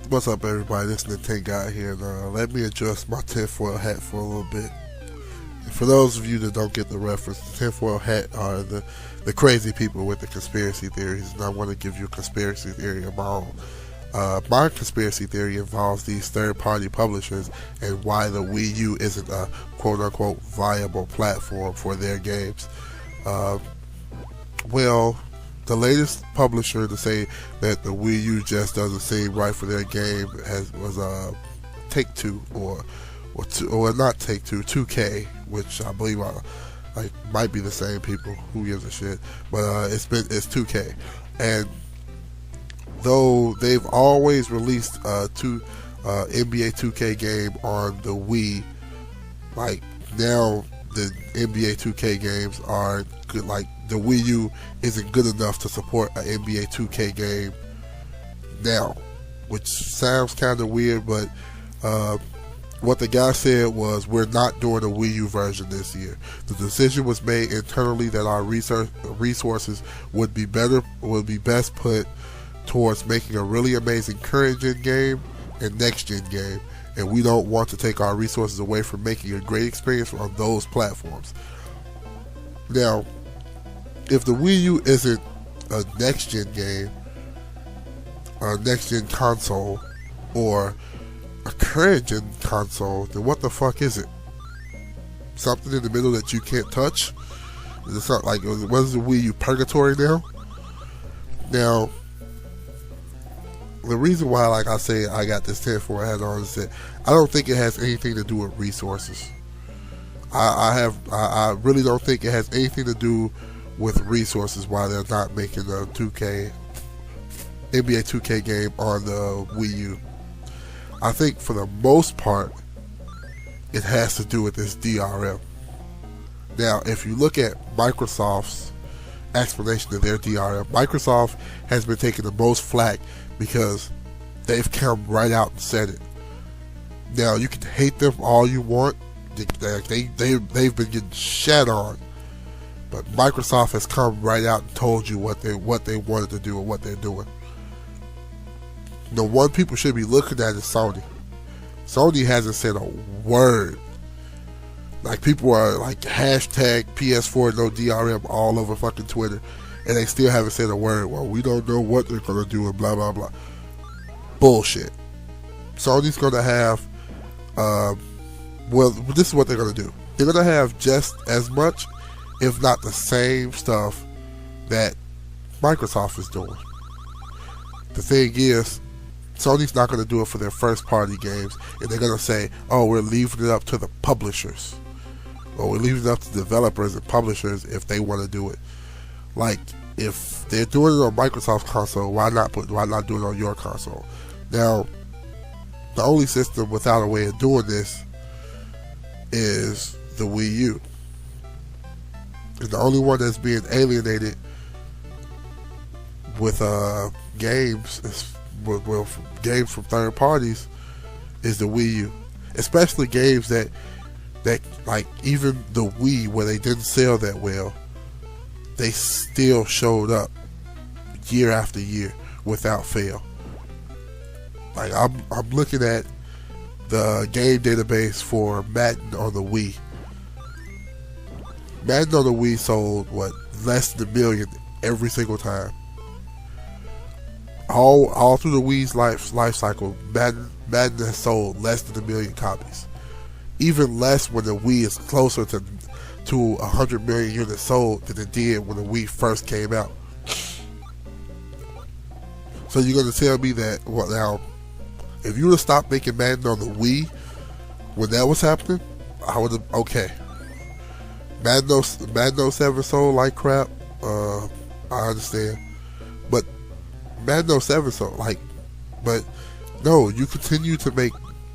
What's up, everybody? This is the Tank Guy here, and let me adjust my tinfoil hat for a little bit. And for those of you that don't get the reference, the tinfoil hat are the crazy people with the conspiracy theories, and I want to give you a conspiracy theory of my own. My conspiracy theory involves these third-party publishers and why the Wii U isn't a quote-unquote viable platform for their games. Well, the latest publisher to say that the Wii U just doesn't seem right for their game was Take-Two or not Take-Two, 2K, which I believe might be the same people. Who gives a shit? But it's 2K, and though they've always released NBA 2K game on the Wii, like now the NBA 2K games are good. Like the Wii U isn't good enough to support an NBA 2K game now, which sounds kind of weird, but what the guy said was, we're not doing a Wii U version this year. The decision was made internally that our resources would be best put towards making a really amazing current gen game and next gen game, and we don't want to take our resources away from making a great experience on those platforms. Now, if the Wii U isn't a next gen game, a next gen console, or a current gen console, then what the fuck is it? Something in the middle that you can't touch? It's not like, what is the Wii U, purgatory now? Now, the reason why, like I say, I got this tinfoil hat on is that I don't think it has anything to do with resources. I really don't think it has anything to do with resources why they're not making a NBA 2K game on the Wii U. I think for the most part, it has to do with this DRM. Now, if you look at Microsoft's explanation of their DRM, Microsoft has been taking the most flack because they've come right out and said it. Now, you can hate them all you want. They've been getting shat on, but Microsoft has come right out and told you what they wanted to do and what they're doing. The one people should be looking at is Sony. Sony hasn't said a word. Like, people are like hashtag PS4 no DRM all over fucking Twitter, and they still haven't said a word. Well, we don't know what they're gonna do and blah blah blah. Bullshit. Sony's gonna have well, this is what they're gonna do. They're gonna have just as much, if not the same stuff that Microsoft is doing. The thing is, Sony's not going to do it for their first party games, and they're going to say, oh, we're leaving it up to the publishers, or we're leaving it up to developers and publishers if they want to do it. Like, if they're doing it on Microsoft's console, why not do it on your console? Now, the only system without a way of doing this is the Wii U, and the only one that's being alienated with games games from third parties is the Wii U, especially games that like even the Wii, where they didn't sell that well, they still showed up year after year without fail. Like, I'm looking at the game database for Madden on the Wii. Madden on the Wii sold less than 1 million every single time. All through the Wii's life cycle, Madden has sold less than 1 million copies. Even less when the Wii is closer to 100 million units sold than it did when the Wii first came out. So you're going to tell me that, well, now, if you would have stopped making Madden on the Wii when that was happening, I would have, okay. Madden 07 sold like crap, I understand. But Madden 07 sold but no, you continue to make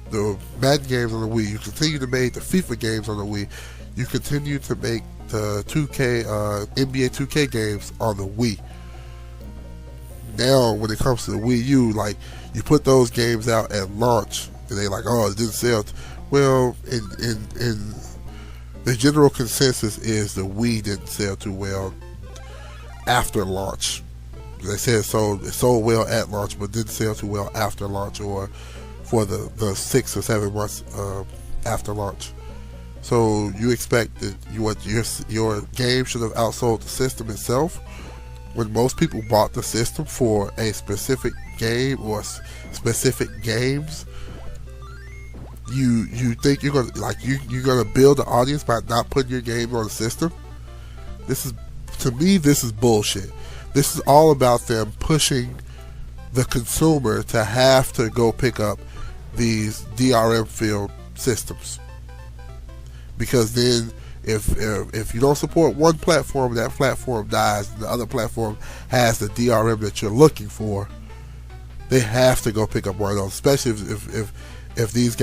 the Madden games on the Wii, you continue to make the FIFA games on the Wii, you continue to make the NBA 2K games on the Wii. Now, when it comes to the Wii U, like, you put those games out at launch, and they like, oh, it didn't sell. Well, in the general consensus is the Wii didn't sell too well. after launch. They said it sold well at launch, but didn't sell too well after launch or for the 6 or 7 months after launch. So you expect that your game should have outsold the system itself when most people bought the system for a specific game or specific games. You think you're gonna build an audience by not putting your game on the system? To me, this is bullshit. This is all about them pushing the consumer to have to go pick up these DRM filled systems. Because then if you don't support one platform, that platform dies and the other platform has the DRM that you're looking for, they have to go pick up one of those. Especially if these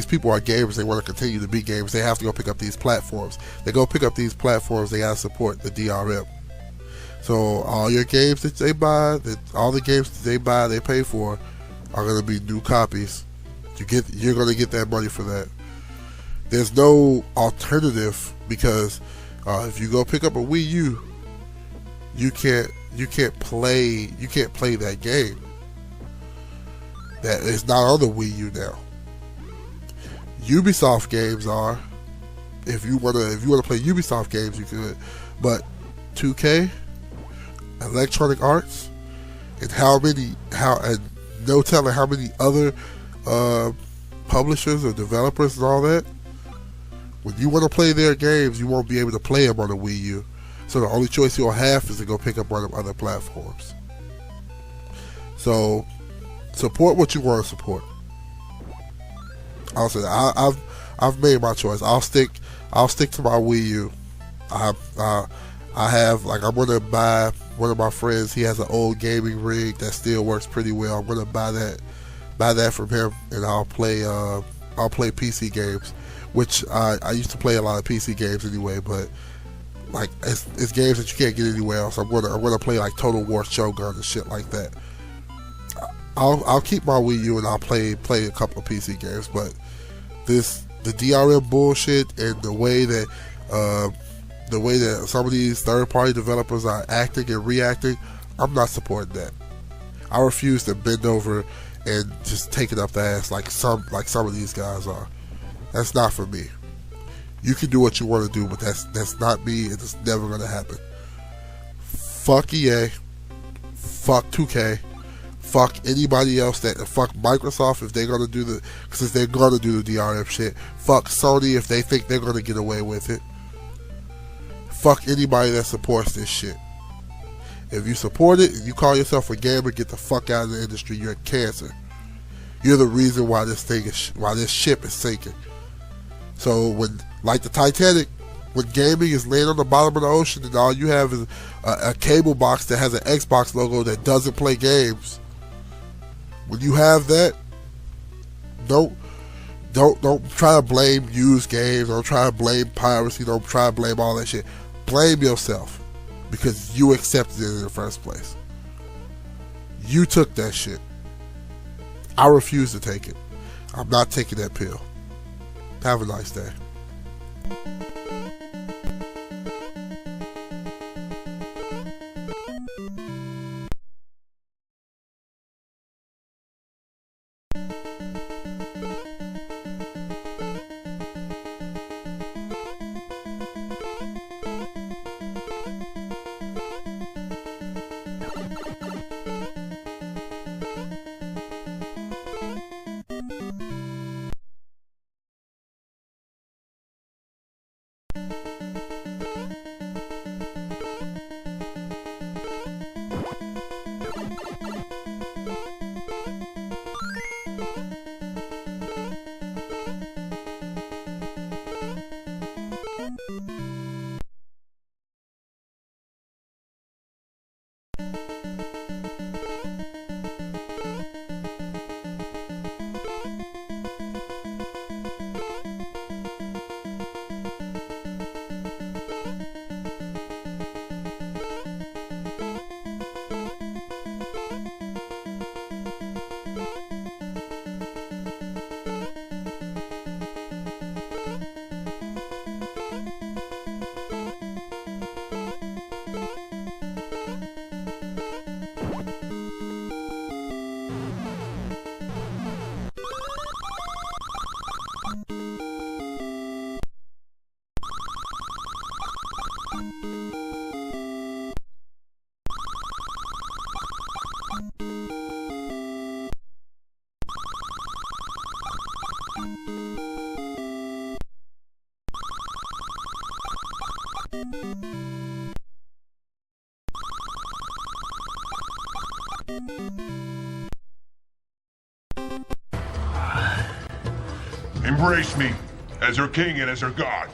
people are gamers, they want to continue to be gamers, they have to go pick up these platforms. They go pick up these platforms, they gotta support the DRM. So all your games that they buy, all the games that they buy, they pay for, are gonna be new copies. You're gonna get that money for that. There's no alternative, because if you go pick up a Wii U, you can't play that game. That is not on the Wii U now. Ubisoft games are. If you wanna play Ubisoft games, you could. But 2K, Electronic Arts, and no telling how many other publishers or developers and all that. When you want to play their games, you won't be able to play them on the Wii U. So the only choice you'll have is to go pick up one of other platforms. So support what you want to support. I'll say that. I've made my choice. I'll stick to my Wii U. I have, like, I'm gonna buy one of my friends. He has an old gaming rig that still works pretty well. I'm gonna buy that from him, and I'll play PC games, which I used to play a lot of PC games anyway. But like it's games that you can't get anywhere else. I'm gonna play like Total War Shogun and shit like that. I'll keep my Wii U and I'll play a couple of PC games, but the DRM bullshit and the way that some of these third-party developers are acting and reacting, I'm not supporting that. I refuse to bend over and just take it up the ass like some of these guys are. That's not for me. You can do what you want to do, but that's not me, and it's never gonna happen. Fuck EA. Fuck 2K. Fuck anybody else fuck Microsoft if they're gonna do the DRM shit. Fuck Sony if they think they're gonna get away with it. Fuck anybody that supports this shit. If you support it and you call yourself a gamer, get the fuck out of the industry. You're a cancer. You're the reason why this ship is sinking. So when, like the Titanic, when gaming is laying on the bottom of the ocean and all you have is a cable box that has an Xbox logo that doesn't play games, when you have that, don't try to blame used games. Don't try to blame piracy. Don't try to blame all that shit. Blame yourself, because you accepted it in the first place. You took that shit. I refuse to take it. I'm not taking that pill. Have a nice day. Embrace me as her king and as her god.